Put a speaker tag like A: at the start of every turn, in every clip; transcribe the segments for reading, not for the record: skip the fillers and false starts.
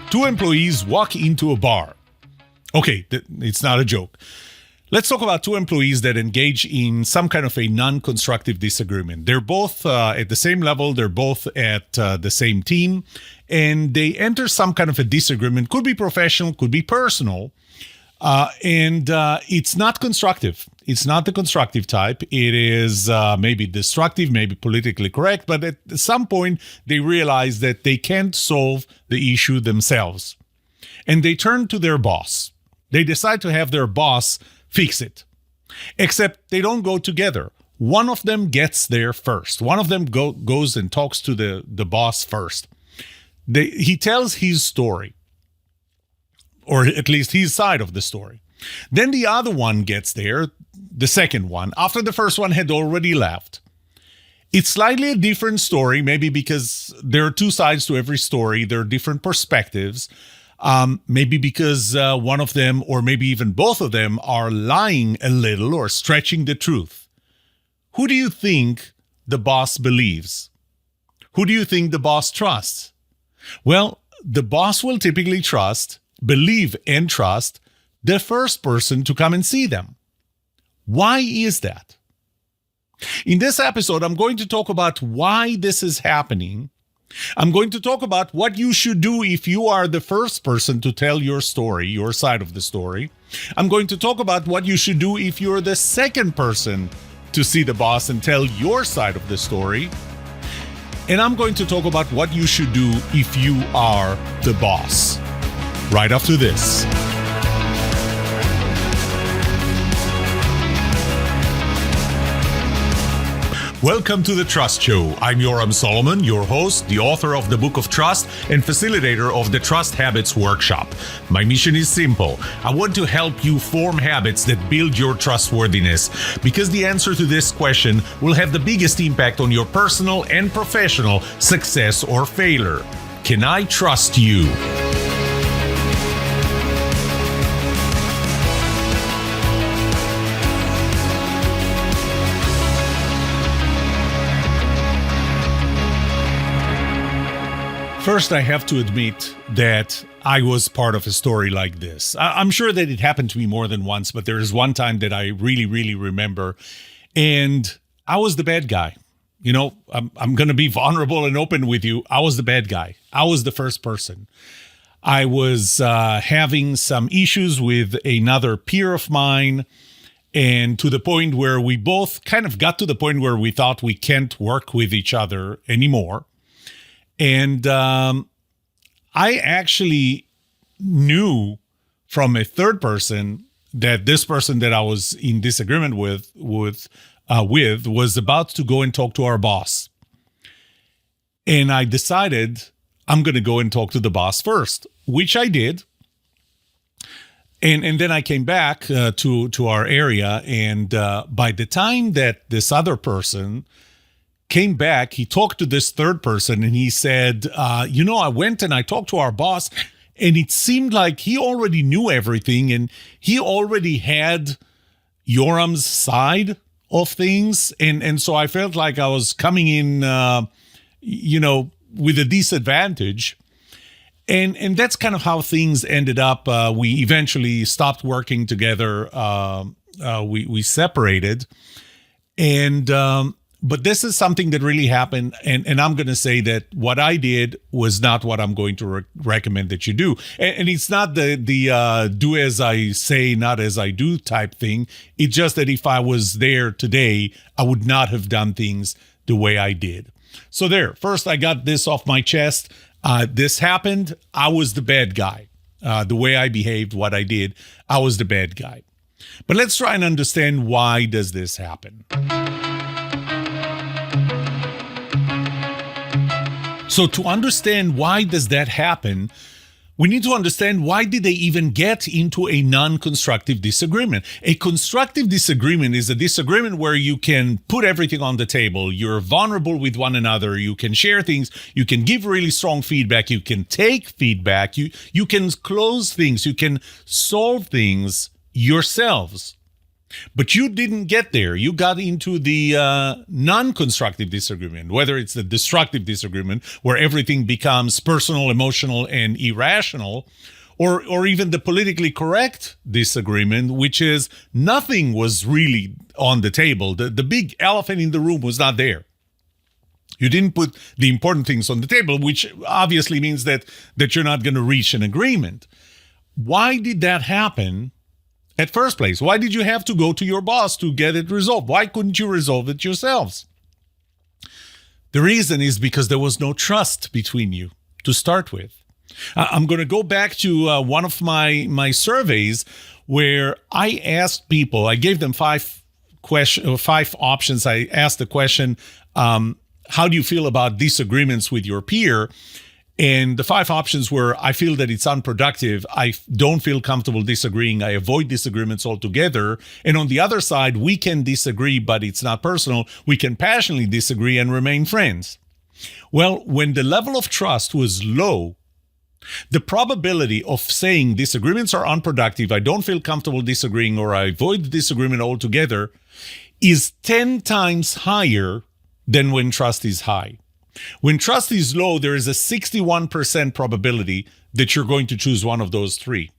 A: Two employees walk into a bar. Okay, it's not a joke. Let's talk about two employees that engage in some kind of a non-constructive disagreement. They're both at the same level. They're both at the same team. And they enter some kind of a disagreement. Could be professional, could be personal. And it's not constructive. It's not the constructive type. It is maybe destructive, maybe politically correct. But at some point, they realize that they can't solve the issue themselves. And they turn to their boss. They decide to have their boss fix it. Except they don't go together. One of them gets there first. One of them goes and talks to the boss first. He tells his story, or at least his side of the story. Then the other one gets there, the second one, after the first one had already left. It's slightly a different story, maybe because there are two sides to every story. There are different perspectives. Maybe because one of them, or maybe even both of them, are lying a little or stretching the truth. Who do you think the boss believes? Who do you think the boss trusts? Well, the boss will typically believe and trust the first person to come and see them. Why is that? In this episode, I'm going to talk about why this is happening. I'm going to talk about what you should do if you are the first person to tell your story, your side of the story. I'm going to talk about what you should do if you're the second person to see the boss and tell your side of the story. And I'm going to talk about what you should do if you are the boss. Right after this. Welcome to The Trust Show. I'm Yoram Solomon, your host, the author of the Book of Trust and facilitator of the Trust Habits Workshop. My mission is simple. I want to help you form habits that build your trustworthiness, because the answer to this question will have the biggest impact on your personal and professional success or failure. Can I trust you? First, I have to admit that I was part of a story like this. I'm sure that it happened to me more than once, but there is one time that I really, really remember. And I was the bad guy. You know, I'm going to be vulnerable and open with you. I was the bad guy. I was the first person. I was having some issues with another peer of mine, and to the point where we both kind of got to the point where we thought we can't work with each other anymore. And I actually knew from a third person that this person that I was in disagreement with was about to go and talk to our boss. And I decided I'm going to go and talk to the boss first, which I did. And then I came back to our area. And by the time that this other person came back, he talked to this third person and he said, I went and I talked to our boss, and it seemed like he already knew everything and he already had Yoram's side of things. And so I felt like I was coming in, with a disadvantage. And that's kind of how things ended up. We eventually stopped working together. We separated. But this is something that really happened, and I'm going to say that what I did was not what I'm going to recommend that you do. And it's not the do as I say, not as I do type thing. It's just that if I was there today, I would not have done things the way I did. So first I got this off my chest. This happened. I was the bad guy. The way I behaved, what I did, I was the bad guy. But let's try and understand, why does this happen? So to understand why does that happen, we need to understand, why did they even get into a non-constructive disagreement? A constructive disagreement is a disagreement where you can put everything on the table. You're vulnerable with one another. You can share things. You can give really strong feedback. You can take feedback. You can close things. You can solve things yourselves. But you didn't get there. You got into the non-constructive disagreement, whether it's the destructive disagreement where everything becomes personal, emotional, and irrational, or even the politically correct disagreement, which is nothing was really on the table. The big elephant in the room was not there. You didn't put the important things on the table, which obviously means that you're not going to reach an agreement. Why did that happen at first place? Why did you have to go to your boss to get it resolved? Why couldn't you resolve it yourselves? The reason is because there was no trust between you to start with. I'm going to go back to one of my surveys where I asked people, I gave them five options. I asked the question, how do you feel about disagreements with your peer? And the five options were, I feel that it's unproductive. I don't feel comfortable disagreeing. I avoid disagreements altogether. And on the other side, we can disagree, but it's not personal. We can passionately disagree and remain friends. Well, when the level of trust was low, the probability of saying disagreements are unproductive, I don't feel comfortable disagreeing, or I avoid disagreement altogether is 10 times higher than when trust is high. When trust is low, there is a 61% probability that you're going to choose one of those three.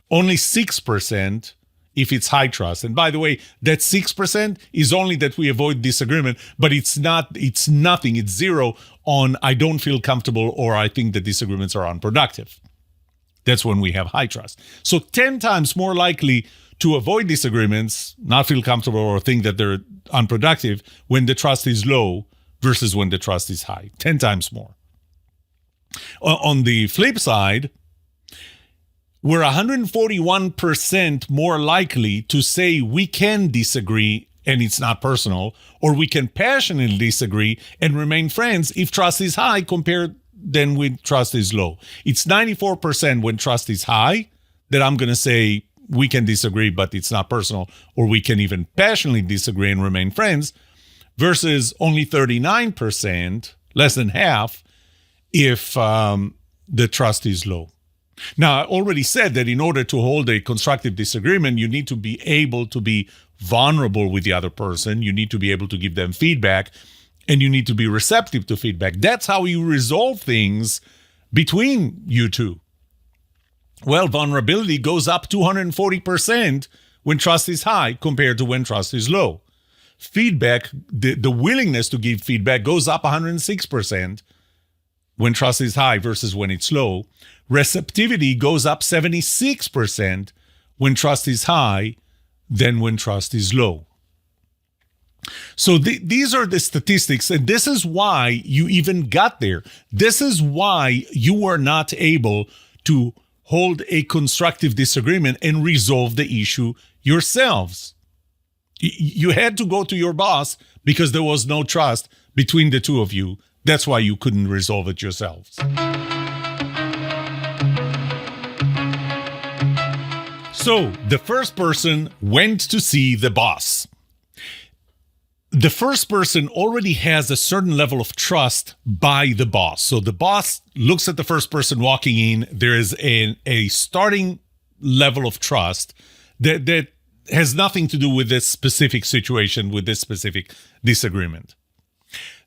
A: Only 6% if it's high trust. And by the way, that 6% is only that we avoid disagreement, but it's nothing, it's zero on I don't feel comfortable or I think that disagreements are unproductive. That's when we have high trust. So 10 times more likely to avoid disagreements, not feel comfortable or think that they're unproductive when the trust is low versus when the trust is high. 10 times more. On the flip side, we're 141% more likely to say we can disagree and it's not personal, or we can passionately disagree and remain friends if trust is high compared than when trust is low. It's 94% when trust is high that I'm going to say we can disagree, but it's not personal, or we can even passionately disagree and remain friends, versus only 39%, less than half, if the trust is low. Now, I already said that in order to hold a constructive disagreement, you need to be able to be vulnerable with the other person. You need to be able to give them feedback, and you need to be receptive to feedback. That's how you resolve things between you two. Well, vulnerability goes up 240% when trust is high compared to when trust is low. Feedback, the willingness to give feedback goes up 106% when trust is high versus when it's low. Receptivity goes up 76% when trust is high than when trust is low. So these are the statistics, and this is why you even got there. This is why you were not able to hold a constructive disagreement and resolve the issue yourselves. You had to go to your boss because there was no trust between the two of you. That's why you couldn't resolve it yourselves. So the first person went to see the boss. The first person already has a certain level of trust by the boss. So the boss looks at the first person walking in. There is a starting level of trust that has nothing to do with this specific situation, with this specific disagreement.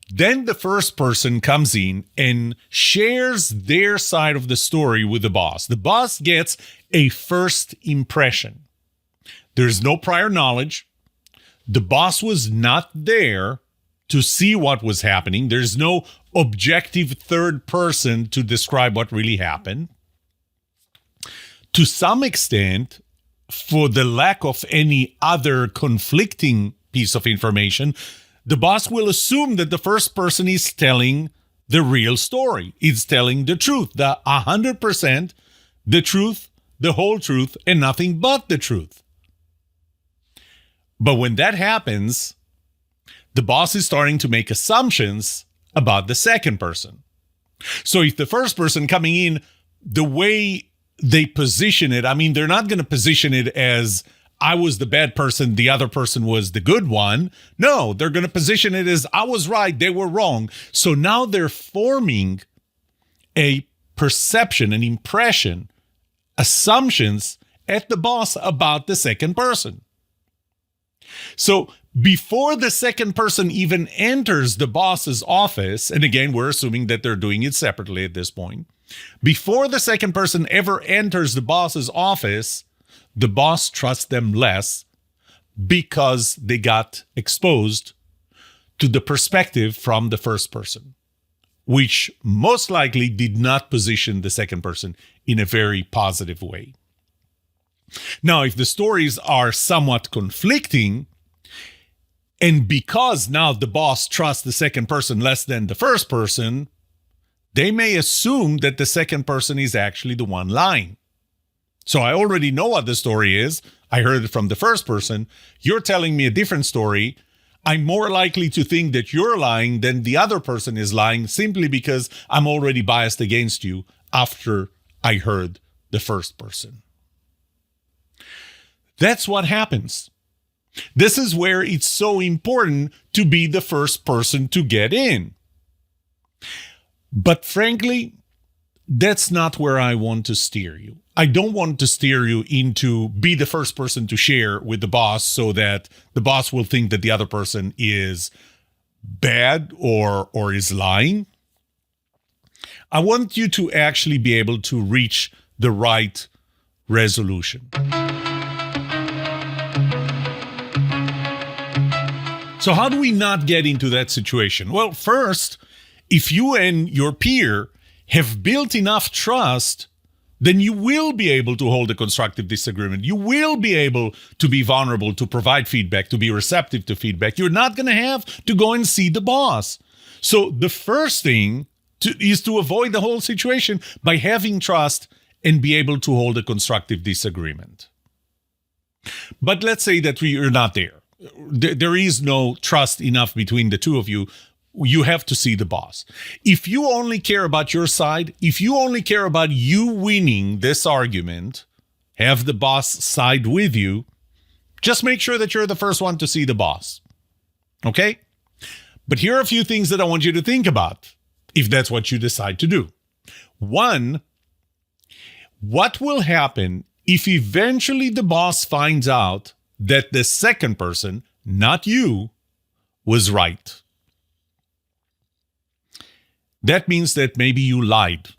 A: Then the first person comes in and shares their side of the story with the boss. The boss gets a first impression. There's no prior knowledge. The boss was not there to see what was happening. There's no objective third person to describe what really happened. To some extent, for the lack of any other conflicting piece of information, the boss will assume that the first person is telling the real story. It's telling the truth, the 100%, the truth, the whole truth, and nothing but the truth. But when that happens, the boss is starting to make assumptions about the second person. So if the first person coming in, the way they position it, I mean, they're not going to position it as I was the bad person, the other person was the good one. No, they're going to position it as I was right, they were wrong. So now they're forming a perception, an impression, assumptions at the boss about the second person. So before the second person even enters the boss's office, and again, we're assuming that they're doing it separately at this point, before the second person ever enters the boss's office, the boss trusts them less because they got exposed to the perspective from the first person, which most likely did not position the second person in a very positive way. Now, if the stories are somewhat conflicting, and because now the boss trusts the second person less than the first person, they may assume that the second person is actually the one lying. So I already know what the story is. I heard it from the first person. You're telling me a different story. I'm more likely to think that you're lying than the other person is lying simply because I'm already biased against you after I heard the first person. That's what happens. This is where it's so important to be the first person to get in. But frankly, that's not where I want to steer you. I don't want to steer you into be the first person to share with the boss so that the boss will think that the other person is bad or is lying. I want you to actually be able to reach the right resolution. So how do we not get into that situation? Well, first, if you and your peer have built enough trust, then you will be able to hold a constructive disagreement. You will be able to be vulnerable, to provide feedback, to be receptive to feedback. You're not going to have to go and see the boss. So the first thing is to avoid the whole situation by having trust and be able to hold a constructive disagreement. But let's say that you're not there. There is no trust enough between the two of you. You have to see the boss. If you only care about your side, if you only care about you winning this argument, have the boss side with you, just make sure that you're the first one to see the boss. Okay? But here are a few things that I want you to think about if that's what you decide to do. One, what will happen if eventually the boss finds out that the second person, not you, was right? That means that maybe you lied.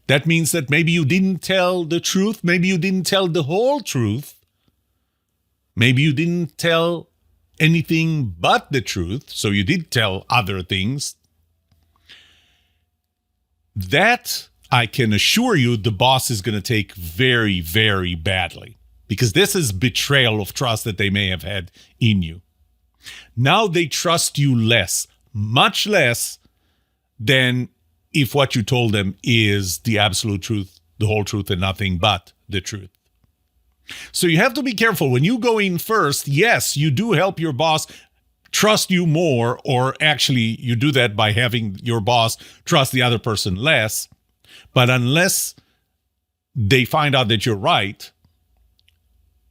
A: That means that maybe you didn't tell the truth. Maybe you didn't tell the whole truth. Maybe you didn't tell anything but the truth. So you did tell other things. That, I can assure you, the boss is going to take very, very badly. Because this is betrayal of trust that they may have had in you. Now they trust you less, much less than if what you told them is the absolute truth, the whole truth, and nothing but the truth. So you have to be careful. When you go in first, yes, you do help your boss trust you more, or actually you do that by having your boss trust the other person less. But unless they find out that you're right,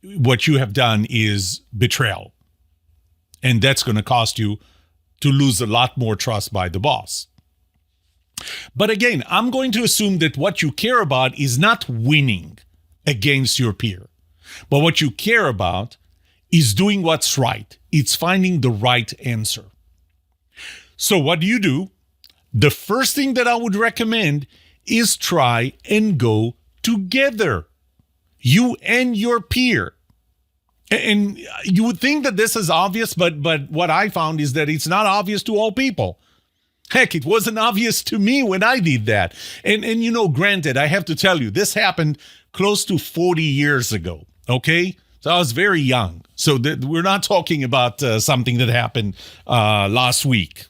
A: what you have done is betrayal. And that's going to cost you to lose a lot more trust by the boss. But again, I'm going to assume that what you care about is not winning against your peer. But what you care about is doing what's right. It's finding the right answer. So what do? The first thing that I would recommend is try and go together. You and your peer. And you would think that this is obvious, but what I found is that it's not obvious to all people. Heck, it wasn't obvious to me when I did that. And you know, granted, I have to tell you, this happened close to 40 years ago, okay? So I was very young. So we're not talking about something that happened last week.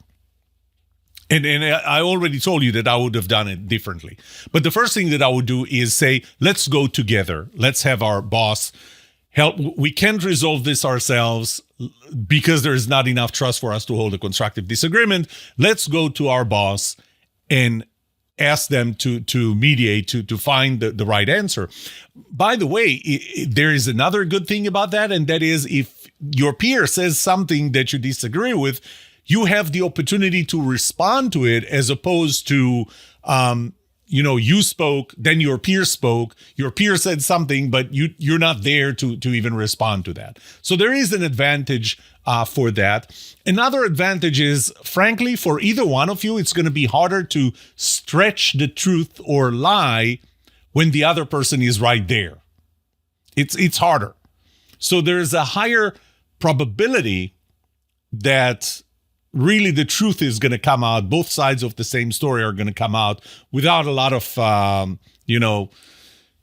A: And I already told you that I would have done it differently. But the first thing that I would do is say, let's go together. Let's have our boss help. We can't resolve this ourselves because there is not enough trust for us to hold a constructive disagreement. Let's go to our boss and ask them to mediate, to find the right answer. By the way, there is another good thing about that, and that is if your peer says something that you disagree with, you have the opportunity to respond to it as opposed to you spoke, then your peer spoke, your peer said something, but you're not there to even respond to that. So there is an advantage for that. Another advantage is, frankly, for either one of you, it's going to be harder to stretch the truth or lie when the other person is right there. It's harder. So there's a higher probability that really the truth is going to come out. Both sides of the same story are going to come out without a lot of,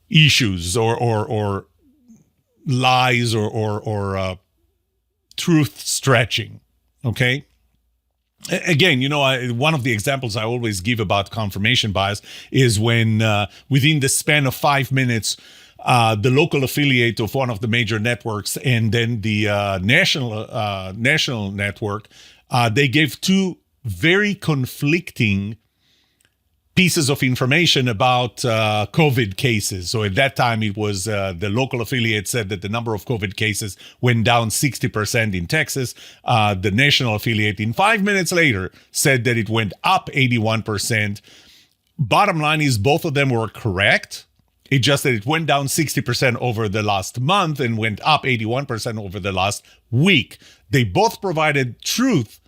A: issues or lies or truth stretching. Okay. Again, one of the examples I always give about confirmation bias is when within the span of 5 minutes, the local affiliate of one of the major networks and then the national network, they gave two very conflicting pieces of information about COVID cases. So at that time, it was the local affiliate said that the number of COVID cases went down 60% in Texas. The national affiliate, in 5 minutes later, said that it went up 81%. Bottom line is both of them were correct. It just that it went down 60% over the last month and went up 81% over the last week. They both provided truth,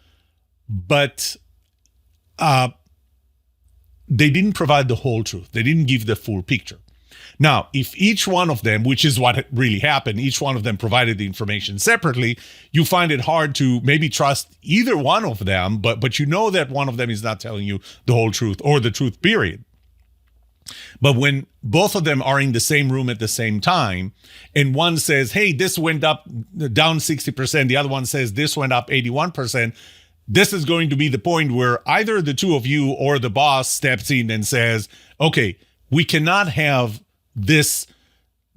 A: but they didn't provide the whole truth. They didn't give the full picture. Now, if each one of them, which is what really happened, each one of them provided the information separately, you find it hard to maybe trust either one of them, but you know that one of them is not telling you the whole truth or the truth, period. But when both of them are in the same room at the same time, and one says, hey, this went up down 60%, the other one says this went up 81%, this is going to be the point where either the two of you or the boss steps in and says, okay, we cannot have this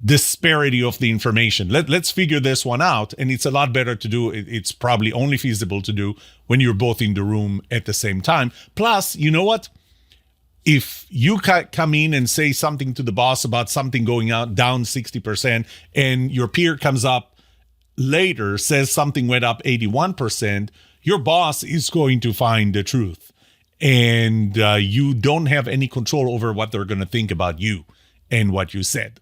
A: disparity of the information. Let's figure this one out. And it's a lot better to do. It's probably only feasible to do when you're both in the room at the same time. Plus, you know what? If you come in and say something to the boss about something going out down 60% and your peer comes up later, says something went up 81%, your boss is going to find the truth. And you don't have any control over what they're going to think about you and what you said.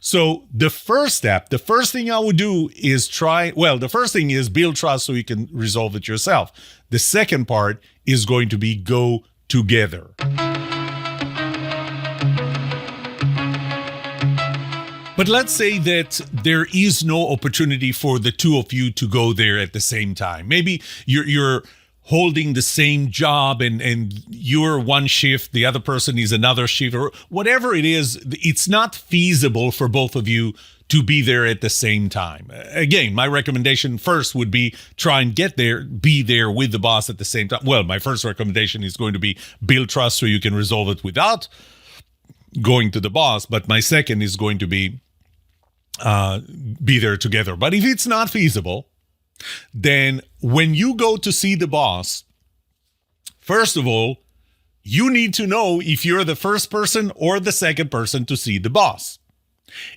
A: So the first step, the first thing I would do is the first thing is build trust so you can resolve it yourself. The second part is going to be go together. But let's say that there is no opportunity for the two of you to go there at the same time. Maybe you're holding the same job and you're one shift, the other person is another shift, or whatever it is, it's not feasible for both of you to be there at the same time. Again, my recommendation first would be try and be there with the boss at the same time. Well, my first recommendation is going to be build trust so you can resolve it without going to the boss. But my second is going to be there together. But if it's not feasible, then when you go to see the boss, first of all, you need to know if you're the first person or the second person to see the boss.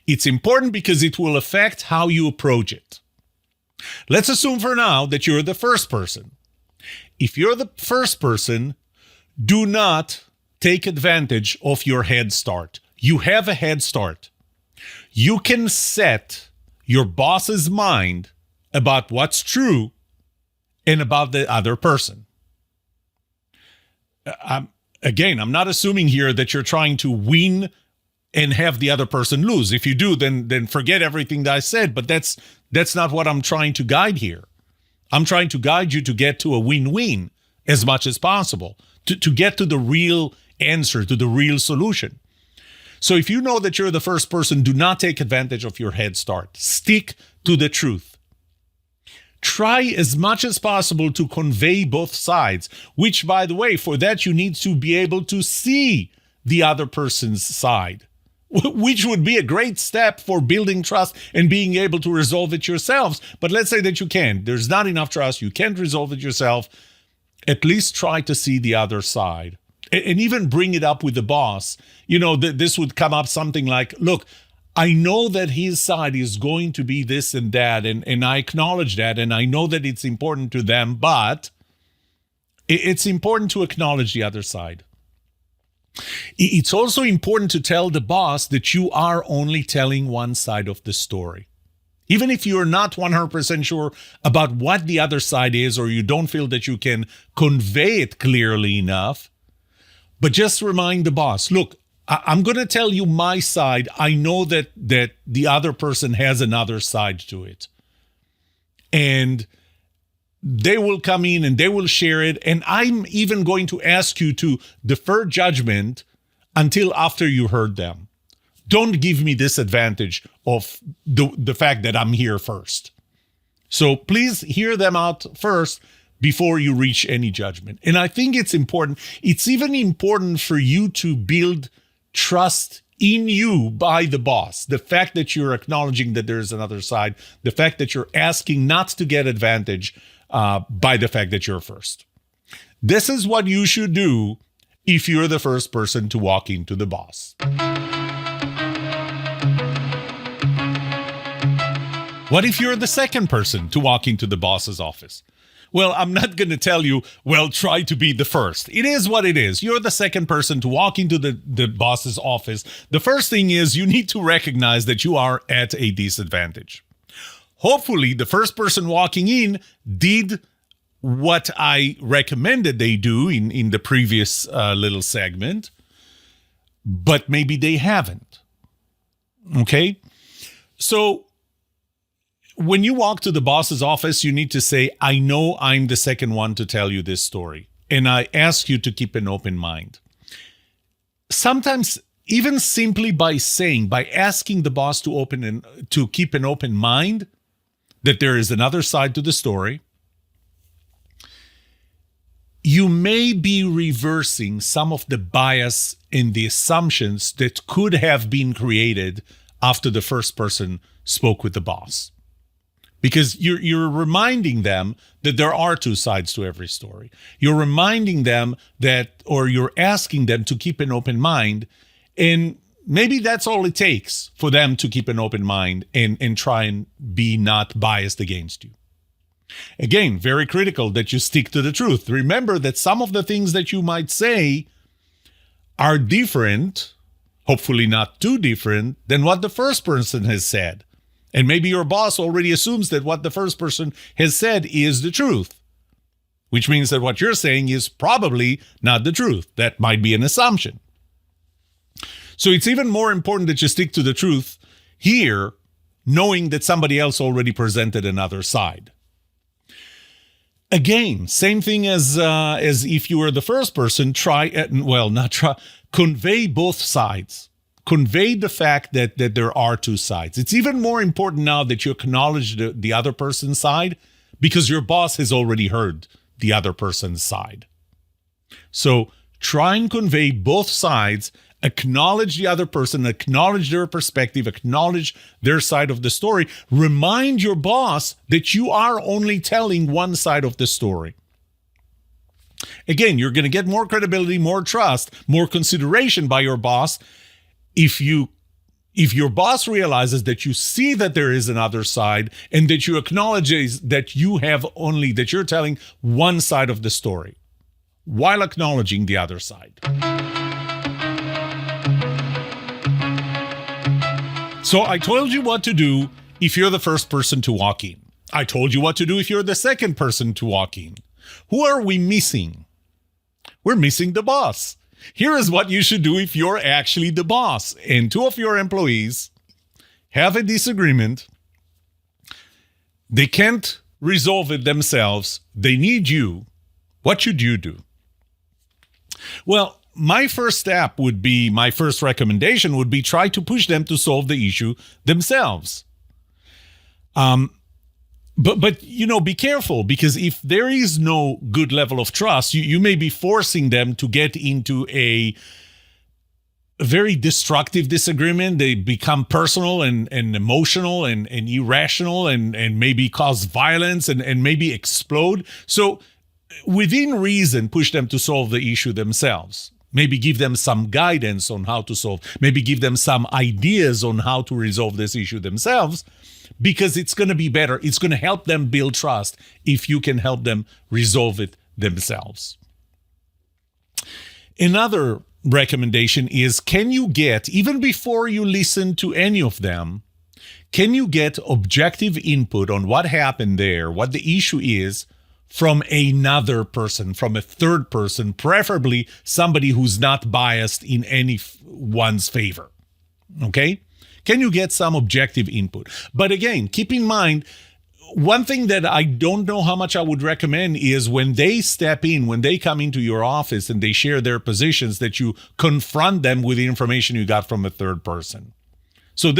A: It's important because it will affect how you approach it. Let's assume for now that you're the first person. If you're the first person, do not take advantage of your head start. You have a head start. You can set your boss's mind about what's true and about the other person. I'm not assuming here that you're trying to win and have the other person lose. If you do, then forget everything that I said, but that's not what I'm trying to guide here. I'm trying to guide you to get to a win-win as much as possible, to get to the real answer, to the real solution. So if you know that you're the first person, do not take advantage of your head start. Stick to the truth. Try as much as possible to convey both sides, which, by the way, for that you need to be able to see the other person's side, which would be a great step for building trust and being able to resolve it yourselves. But let's say that you can't. There's not enough trust. You can't resolve it yourself. At least try to see the other side and even bring it up with the boss. This would come up something like, look, I know that his side is going to be this and that, and I acknowledge that, and I know that it's important to them, but it's important to acknowledge the other side. It's also important to tell the boss that you are only telling one side of the story. Even if you're not 100% sure about what the other side is, or you don't feel that you can convey it clearly enough, but just remind the boss, look, I'm going to tell you my side. I know that the other person has another side to it. And they will come in and they will share it. And I'm even going to ask you to defer judgment until after you heard them. Don't give me this advantage of the fact that I'm here first. So please hear them out first before you reach any judgment. And I think it's important. It's even important for you to build trust in you by the boss. The fact that you're acknowledging that there's another side, the fact that you're asking not to get advantage by the fact that you're first. This is what you should do if you're the first person to walk into the boss. What if you're the second person to walk into the boss's office? Well, I'm not going to tell you, well, try to be the first. It is what it is. You're the second person to walk into the boss's office. The first thing is you need to recognize that you are at a disadvantage. Hopefully, the first person walking in did what I recommended they do in the previous little segment, but maybe they haven't. Okay? So, when you walk to the boss's office, you need to say, I know I'm the second one to tell you this story, and I ask you to keep an open mind. Sometimes, even simply by asking the boss to keep an open mind, that there is another side to the story, you may be reversing some of the bias and the assumptions that could have been created after the first person spoke with the boss. Because you're reminding them that there are two sides to every story. You're reminding them or you're asking them to keep an open mind. And maybe that's all it takes for them to keep an open mind and try and be not biased against you. Again, very critical that you stick to the truth. Remember that some of the things that you might say are different, hopefully not too different, than what the first person has said. And maybe your boss already assumes that what the first person has said is the truth, which means that what you're saying is probably not the truth. That might be an assumption. So it's even more important that you stick to the truth here, knowing that somebody else already presented another side. Again, same thing as if you were the first person, convey both sides. Convey the fact that there are two sides. It's even more important now that you acknowledge the other person's side because your boss has already heard the other person's side. So try and convey both sides, acknowledge the other person, acknowledge their perspective, acknowledge their side of the story. Remind your boss that you are only telling one side of the story. Again, you're going to get more credibility, more trust, more consideration by your boss if your boss realizes that you see that there is another side and that you acknowledge that you're telling one side of the story while acknowledging the other side. So I told you what to do if you're the first person to walk in. I told you what to do if you're the second person to walk in. Who are we missing? We're missing the boss. Here is what you should do if you're actually the boss and two of your employees have a disagreement. They can't resolve it themselves. They need you. What should you do? Well, my first recommendation would be try to push them to solve the issue themselves. But be careful, because if there is no good level of trust, you may be forcing them to get into a very destructive disagreement. They become personal and emotional and irrational and maybe cause violence and maybe explode. So within reason, push them to solve the issue themselves. Maybe give them some guidance on how to solve, maybe give them some ideas on how to resolve this issue themselves. Because it's going to be better. It's going to help them build trust if you can help them resolve it themselves. Another recommendation is, can you get, even before you listen to any of them, can you get objective input on what happened there, what the issue is, from another person, from a third person, preferably somebody who's not biased in anyone's favor? Okay? Can you get some objective input? But again, keep in mind, one thing that I don't know how much I would recommend is when they step in, when they come into your office and they share their positions, that you confront them with the information you got from a third person. So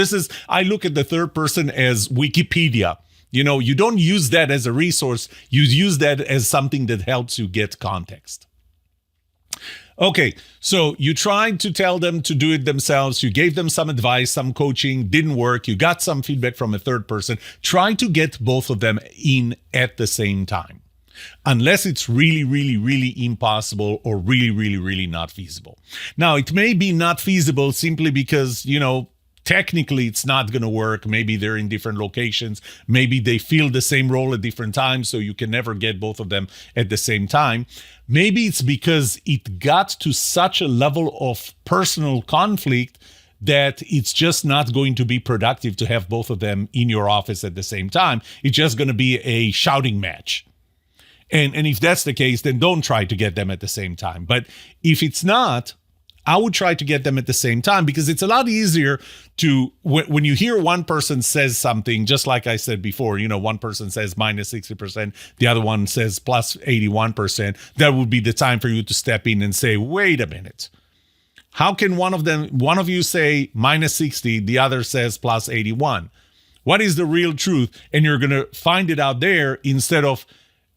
A: I look at the third person as Wikipedia. You don't use that as a resource. You use that as something that helps you get context. Okay, so you tried to tell them to do it themselves. You gave them some advice, some coaching, didn't work. You got some feedback from a third person. Try to get both of them in at the same time, unless it's really, really, really impossible or really, really, really not feasible. Now, it may be not feasible simply because, technically it's not going to work. Maybe they're in different locations. Maybe they fill the same role at different times, so you can never get both of them at the same time. Maybe it's because it got to such a level of personal conflict that it's just not going to be productive to have both of them in your office at the same time. It's just going to be a shouting match. And if that's the case, then don't try to get them at the same time. But if it's not, I would try to get them at the same time, because it's a lot easier to, when you hear one person says something, just like I said before, one person says minus 60%, the other one says plus 81%, that would be the time for you to step in and say, wait a minute. How can one of you say minus 60, the other says plus 81? What is the real truth? And you're going to find it out there, instead of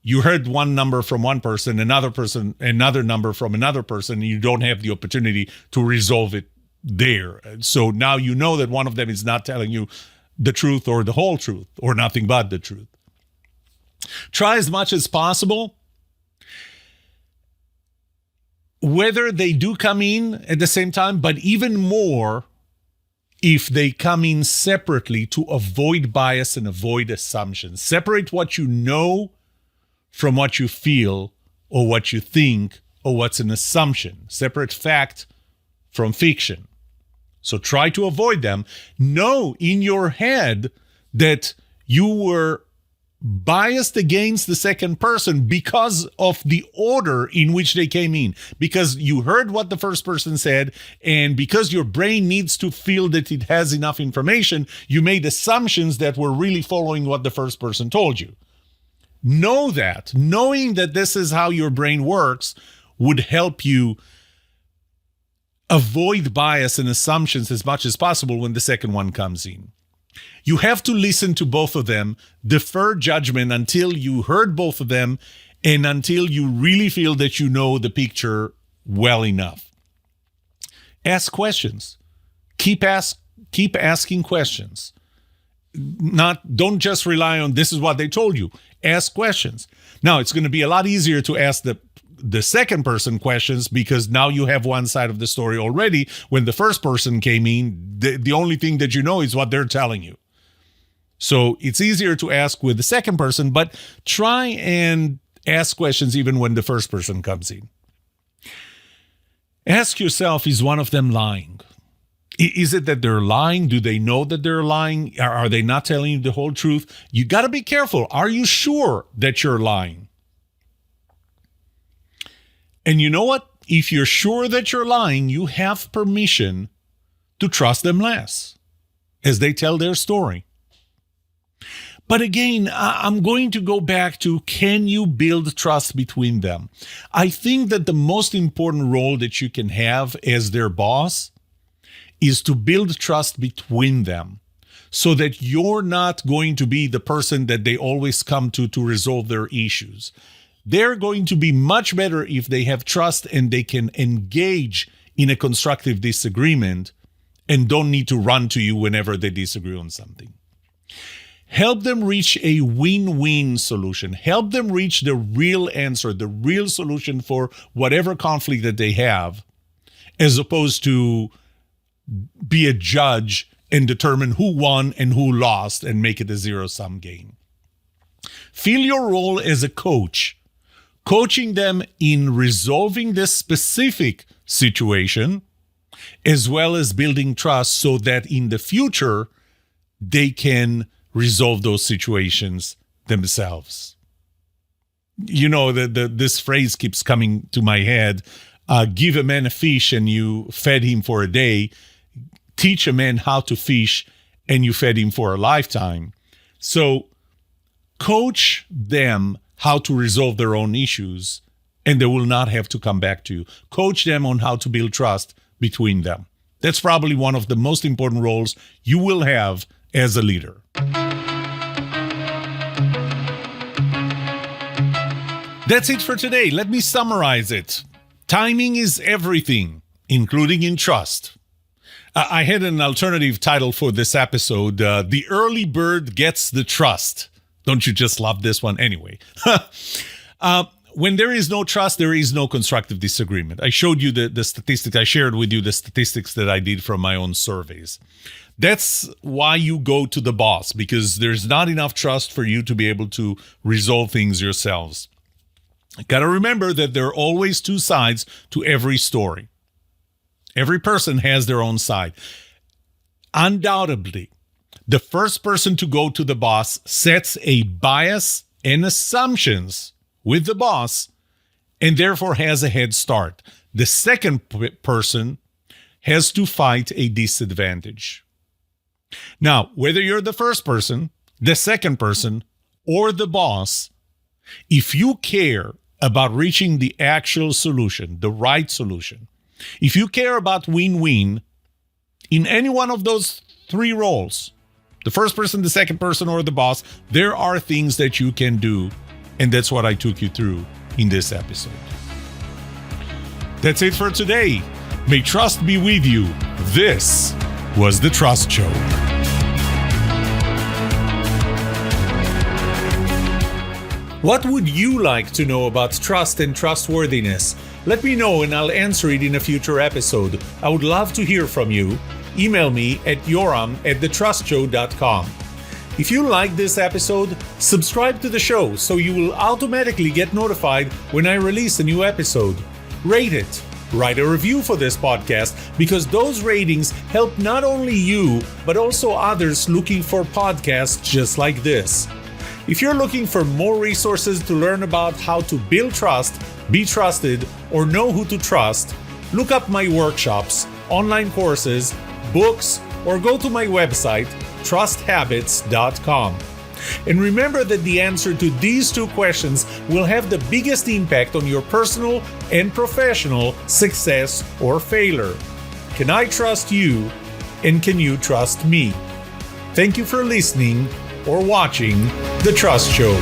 A: you heard one number from one person, another number from another person, and you don't have the opportunity to resolve it there. So now you know that one of them is not telling you the truth or the whole truth or nothing but the truth. Try as much as possible, whether they do come in at the same time, but even more if they come in separately, to avoid bias and avoid assumptions. Separate what you know from what you feel or what you think or what's an assumption. Separate fact from fiction. So try to avoid them. Know in your head that you were biased against the second person because of the order in which they came in, because you heard what the first person said, and because your brain needs to feel that it has enough information, you made assumptions that were really following what the first person told you. Know that. Knowing that this is how your brain works would help you avoid bias and assumptions as much as possible when the second one comes in. You have to listen to both of them, defer judgment until you heard both of them, and until you really feel that you know the picture well enough. Ask questions. Keep asking questions. Don't just rely on this is what they told you. Ask questions. Now, it's going to be a lot easier to ask the second person questions, because now you have one side of the story already. When the first person came in, the only thing that you know is what they're telling you. So it's easier to ask with the second person, but try and ask questions even when the first person comes in. Ask yourself, is one of them lying? Is it that they're lying? Do they know that they're lying? Are they not telling you the whole truth? You got to be careful. Are you sure that you're lying? And you know what? If you're sure that you're lying, you have permission to trust them less as they tell their story. But again, I'm going to go back to, can you build trust between them? I think that the most important role that you can have as their boss is to build trust between them, so that you're not going to be the person that they always come to resolve their issues. They're going to be much better if they have trust and they can engage in a constructive disagreement and don't need to run to you whenever they disagree on something. Help them reach a win-win solution. Help them reach the real answer, the real solution for whatever conflict that they have, as opposed to be a judge and determine who won and who lost and make it a zero-sum game. Feel your role as a coach. coaching them in resolving this specific situation, as well as building trust so that in the future, they can resolve those situations themselves. You know, this phrase keeps coming to my head. Give a man a fish and you fed him for a day. Teach a man how to fish and you fed him for a lifetime. So coach them how to resolve their own issues, and they will not have to come back to you. Coach them on how to build trust between them. That's probably one of the most important roles you will have as a leader. That's it for today. Let me summarize it. Timing is everything, including in trust. I had an alternative title for this episode. The early bird gets the trust. Don't you just love this one? Anyway, when there is no trust, there is no constructive disagreement. I showed you the statistics. I shared with you the statistics that I did from my own surveys. That's why you go to the boss, because there's not enough trust for you to be able to resolve things yourselves. Got to remember that there are always two sides to every story. Every person has their own side. Undoubtedly, the first person to go to the boss sets a bias and assumptions with the boss and therefore has a head start. The second person has to fight a disadvantage. Now, whether you're the first person, the second person, or the boss, if you care about reaching the actual solution, the right solution, if you care about win-win in any one of those three roles, the first person, the second person, or the boss, there are things that you can do. And that's what I took you through in this episode. That's it for today. May trust be with you. This was The Trust Show. What would you like to know about trust and trustworthiness? Let me know and I'll answer it in a future episode. I would love to hear from you. Email me at yoram@thetrustshow.com. If you like this episode, subscribe to the show so you will automatically get notified when I release a new episode. Rate it. Write a review for this podcast because those ratings help not only you, but also others looking for podcasts just like this. If you're looking for more resources to learn about how to build trust, be trusted, or know who to trust, look up my workshops, online courses, books, or go to my website, trusthabits.com. And remember that the answer to these two questions will have the biggest impact on your personal and professional success or failure. Can I trust you? And can you trust me? Thank you for listening or watching The Trust Show.